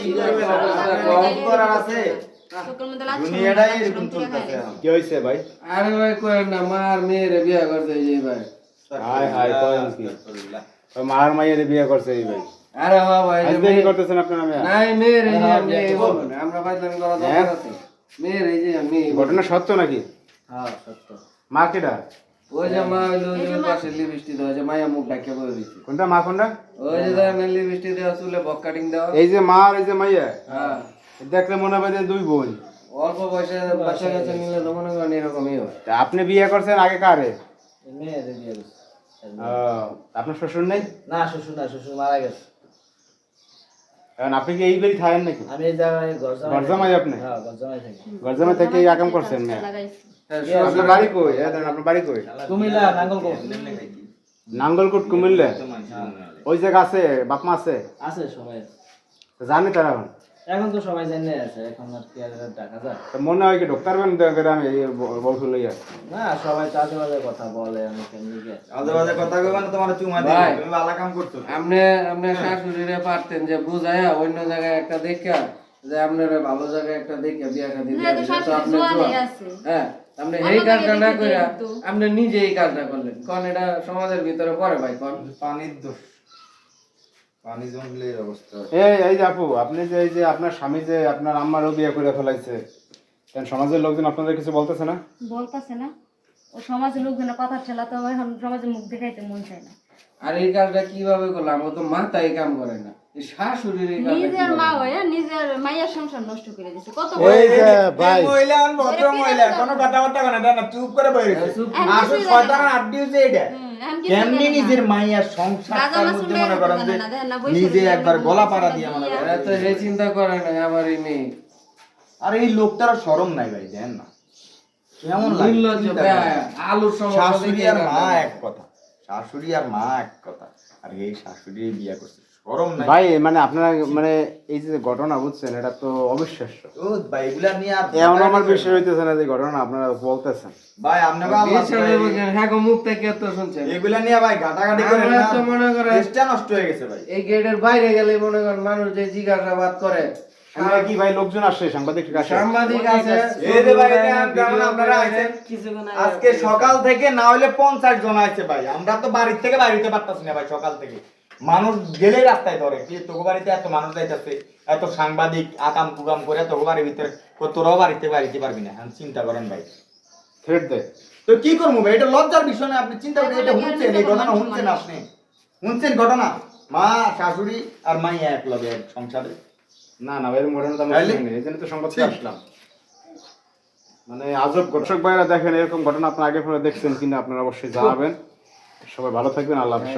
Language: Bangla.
কি করবে কম করার আছে দুনিয়াটাই এরকম চলতেছে কি হইছে ভাই? আরে ভাই করেন না, মার মেয়ের বিয়ে করতে এই যে ভাই। হায় হায় করেন কি? ওই মার মাইয়ের বিয়ে করছে এই ভাই। আরে হ্যাঁ ভাই, আজ বিয়ে করতেছেন আপনারা মেয়ে? নাই মেয়ের এই যে মেয়ে বলবো না, আমরা বাইদান করা দরকার আছে। মেয়ের এই যে মেয়ে ঘটনা সত্য নাকি? হ্যাঁ সত্য। মা কেডা? ওই যে মা হইলো ওই যে পাশে লিপস্টিক দেওয়া, যে মায়া মুখ ঢাকিয়ে বসে রয়েছে। কোনটা মা কোনটা? ওই যে দেখেন লিপস্টিক দেওয়া, চুলে বক কাটিং দেওয়া। এই যে মা আর এই যে মাইয়া, হ্যাঁ দেখলে মনে হয় যে দুই বোন। অল্প বয়সে বাচ্চা কাচ্চা নিলে তো মনে করেন এরকমই হয়। তা আপনি বিয়ে করছেন আগে কারে? মেয়ের বিয়ে করছে। ও, আপনার শ্বশুর নেই? না শ্বশুর না, শ্বশুর মারা গেছে। কারণ আপনি কি এই বাড়ি থাকেন নাকি? আমি এই জায়গায় গরজামাই আপনি? হ্যাঁ গরজামাই থাকি। গরজামাই থেকে এই আকাম করছেন মেয়ে? আপনার বাড়ি কই? আপনার বাড়ি কই? কুমিল্লা নাঙ্গলকোট। নাঙ্গলকোট কুমিল্লা? ওই জায়গা আছে, বাপ মা আছে? আছে সবাই আছে। জানি তারা এখন? এখন তো সবাই জানে আছে, এখন আর কি আর টাকা যায় তা মনে হয় কি ঢুকতে পারবেন আমি বউসু লইয়া? না, সবাই চাঁদে বাজে কথা বলে, আমি কেমনি গে আজে বাজে কথা কইবা না, তোমার চুমা দিই, তুমি ভালো কাম করছো। আপনি শাশুড়িরে পারতেন যে বুঝায়া অন্য জায়গায় একটা দেখা, যে আপনারা ভালো জায়গায় একটা দেখে বিয়া শাদী দিয়ে দিলে তো আপনি হ্যাঁ, আপনি এই কাজটা না কইরা আপনি নিজে এই কাজটা করলেন। কোন এটা সমাজের ভিতরে পড়ে ভাই? কোন পানির দোষ, পানি জমলেই অবস্থা। এই যে আপু, আপনি যে এই যে আপনার স্বামী যে আপনার আম্মারও বিয়ে করে ফেলাইছে, কেন সমাজের লোকজন আপনাদের কিছু বলতেছে না? বলতেছে না, ও সমাজের লোকজনের কথা ঠেলা তো এখন সমাজের মুখ দেখাইতে মন চায় না। আর এই কাজটা কিভাবে করলাম? ও তো মাথায় কাম করে না, এই শাশুড়ির এই কাজটা নিজের মা কিভাবে? হয়ে নিজের মায়ের সংসার নষ্ট করে দিছে। কত এই যে ভাই, মহিলা আর ভদ্র মহিলা কোনো কথাবার্তা করে না, চুপ করে বসে রয়েছে। আসল শয়তান আড্ডি হচ্ছে এইটা। কেমনি নিজের মাইয়ার সংসারটার মধ্যে মনে করেন যে নিজে একবার গলা পাড়া দিয়ে মনে করেন। এরা তো এই চিন্তা করে না আমার এই মেয়ে। আর এই লোকটার শরম নাই ভাই, দেন না কেমন লাগে নির্লজ্জ চিন্তা বেহায়া, করেন। আলুর সমস্যা শাশুড়ি দেখে আর এই মা কাজটা এক কথা, শাশুড়ি আর মা এক কথা, আর এই শাশুড়ি বিয়ে করছে, শরম নাই ভাই মানে আপনারা মানে এই যে ঘটনা বুঝছেন, এটা তো অবিশ্বাস্য। ও ভাই এগুলা নিয়ে আর এমন আমার বিশ্বাস হইতেছে না যে ঘটনা আপনারা বলতেছেন। ভাই আপনাকে আল্লাহ বিয়ে বলছেন, হ্যাঁ গো, মুখ থেকে এত শুনছেন। এগুলা নিয়ে ভাই ঘাটাঘাটি করে আমরা না, তো মনে করেন দেশটা নষ্ট হয়ে গেছে ভাই। এই গেটের বাইরে গেলে মনে করেন মানুষ যে জিজ্ঞাসাবাদ করে, আমরা কি ভাই লোকজন আসে, সাংবাদিক আসে? সাংবাদিক আছে, এই যে ভাই যেমন আপনারা আছেন আজকে সকাল থেকে না হলে 50 জন আছে ভাই, আমরা তো বাড়ির থেকে বাড়িতে পারতাছি না ভাই। সকাল থেকে মানুষ গেলেই রাস্তায় ধরে কি তোকে বাড়িতে এত মানুষ যাইতেছে, এত সাংবাদিক আকাম কুকাম করে তোকে বাড়ির ভিতরে তোরাও বাড়িতে পারবি না। চিন্তা করেন ভাই, থ্রেট দেয়। তো কি করবো ভাই? এটা লজ্জার বিষয় না। আপনি চিন্তা করেন, এটা শুনছেন, এই ঘটনা শুনছেন, আপনি শুনছেন ঘটনা? মা শাশুড়ি আর মাইয়া এক লগে এক সংসারে। না না ভাই, ঘটনা তো আমরা শুনিনি, এই জন্য তো সংবাদে আসলাম। মানে আজব। দর্শক ভাইরা দেখেন, এরকম ঘটনা আপনারা আগে পরে দেখছেন কিনা আপনারা অবশ্যই জানাবেন। সবাই ভালো থাকবেন, আল্লাহ হাফেজ।